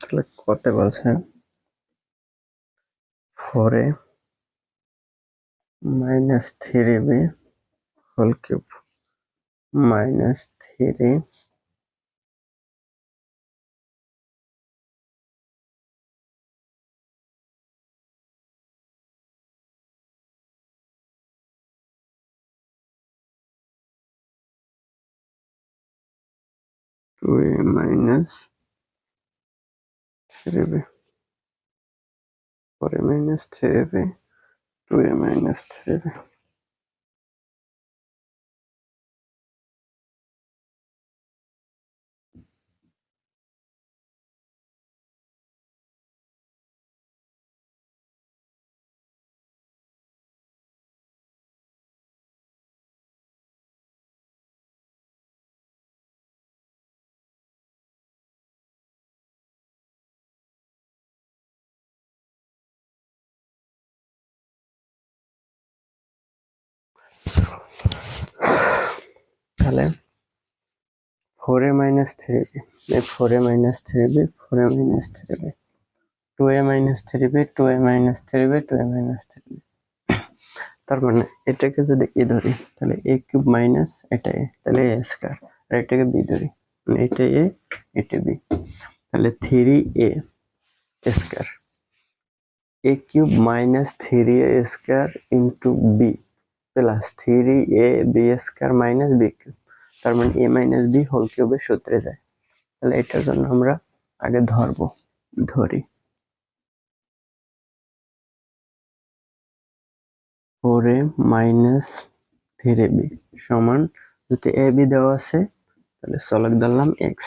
আসলে কত বলছে 4a minus 3b whole cube minus 3 2a minus 3b 4a minus 3b 2a minus 3b তাহলে 4a minus 3b 4a minus 3b 4a minus 3b 2a minus 3b 2a minus 3b 2a minus 3b তার মানে এটাকে যদি এ ধরি তাহলে a cube minus এটা a তাহলে a square আর এটাকে b ধরি মানে এটা a এটা b তাহলে 3a square a cube minus 3a square into b plus 3ab square minus b cube তার মানে a মাইনাস b হোল কিউবের সূত্রে যায়। তাহলে এটার জন্য আমরা আগে ধরি 4a মাইনাস 3ab সমান যদি a b দেওয়া আছে তাহলে চলক ধরলাম x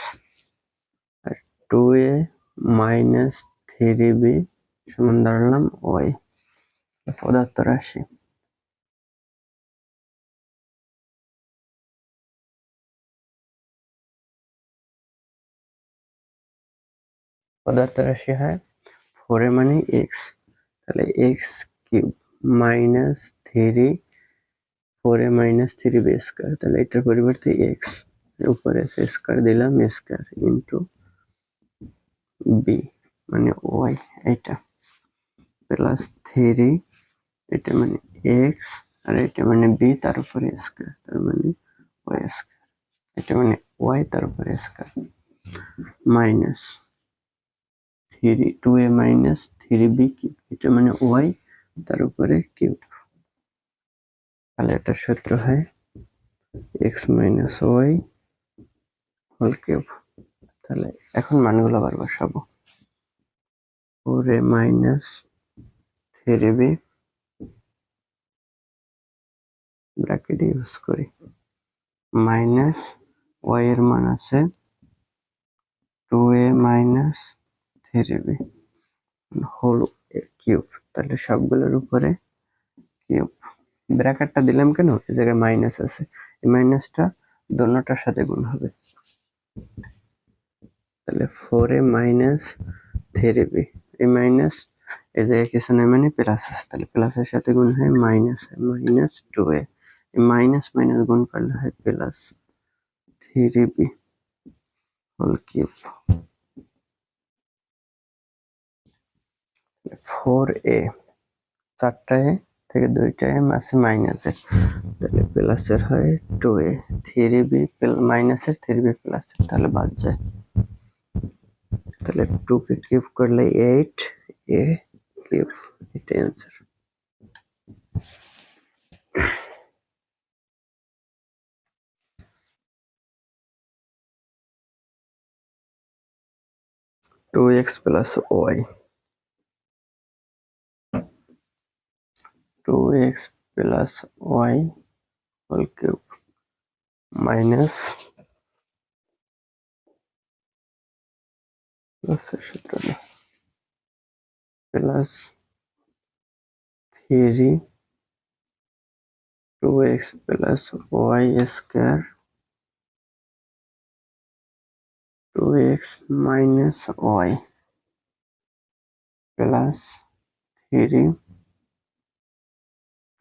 আর 2a মাইনাস 3b সমান ধরলাম y পদার্থ রাশি হয় 4a মানে x তাহলে x cube minus 4a minus 3b square তাহলে এটার পরিবর্তে x উপরে স্কয়ার দিলাম স্কয়ার ইন্টু b মানে y এটা প্লাস 3 এটা মানে x আর এটা মানে b তার উপরে স্কয়ার তার মানে y স্কয়ার এটা মানে y তার উপরে square minus 2a minus 3b cube এটা মানে y তার উপরে কিউব তাহলে এটার সূত্র হয় x minus y whole cube. তাহলে এখন মানগুলো আবার বসাবো 4a minus 3b bracket use করি মাইনাস y এর মান আছে 2a minus 3b whole cube তাহলে সবগুলোর উপরে কিউব ব্র্যাকেটটা দিলাম কেন এই জায়গায় মাইনাস আছে এই মাইনাসটা দোনোটার সাথে গুণ হবে তাহলে 4a মাইনাস 3b এই মাইনাস এই জায়গায় কিছু নেই মানে প্লাস আছে তাহলে প্লাসের সাথে গুণ হয় মাইনাস 2a এই মাইনাস মাইনাস গুণ করলে হয় plus 3b whole cube 4a 4টা a থেকে 2টা m আছে মাইনাসের তাহলে প্লাসের হয় 2a 3b মাইনাসের 3b প্লাসের তাহলে বাদ যায় তাহলে 2 কে কিউব করলে 8a কিউব এটা answer 2x plus y 2x plus y whole cube minus plus plus 3 2x plus y square 2x minus y plus 3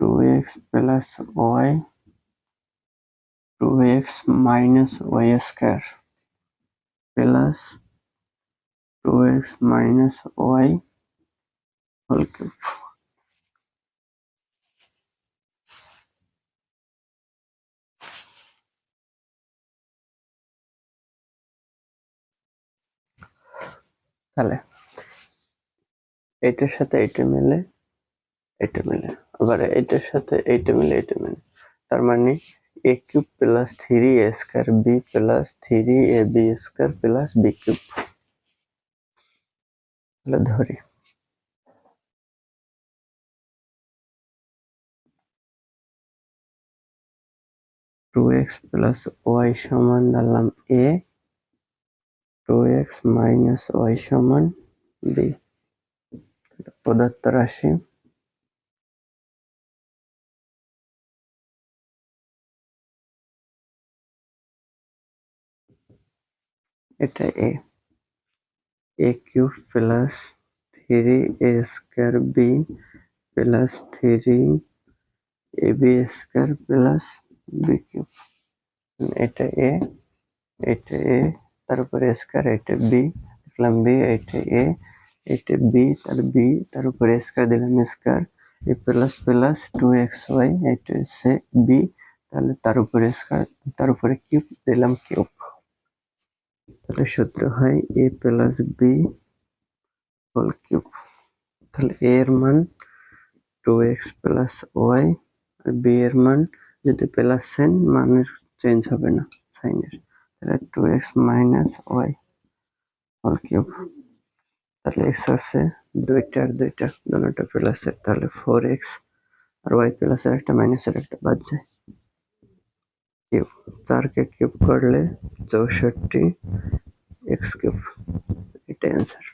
2x plus y 2x minus y square plus 2x minus y whole cube। তাহলে এটার সাথে এটা মিলে, আবার এটার সাথে এইটা মিলে, তার মানে a cube plus 3a square b plus 3ab square plus b cube. তাহলে ধরি 2x প্লাস y সমান ধরলাম a, 2x মাইনাস y সমান b। প্রদত্ত রাশি এটা a cube plus 3a square b plus 3ab square plus b cube. এটা a তারপরে স্কয়ার, এটা b লিখলাম b, এটা b তার উপরে স্কয়ার দিলাম square, a plus plus 2xy, এটা হচ্ছে b, তাহলে তার উপরে স্কয়ার তার উপরে কিউব দিলাম কিউব। তাহলে সূত্র হয় a plus b whole cube. তাহলে a এর মান 2x প্লাস y আর b এর মান যদি প্লাস সাইন, মানের চেঞ্জ হবে না সাইনের, তাহলে 2x minus y whole cube. তাহলে x আছে দুইটা দুটোটা প্লাসের, তাহলে 4x আর y প্লাসের একটা মাইনাসের একটা বাদ যায়, কিউব। 4কে কিউব করলে 64 x কিউব, এটা অ্যান্সার।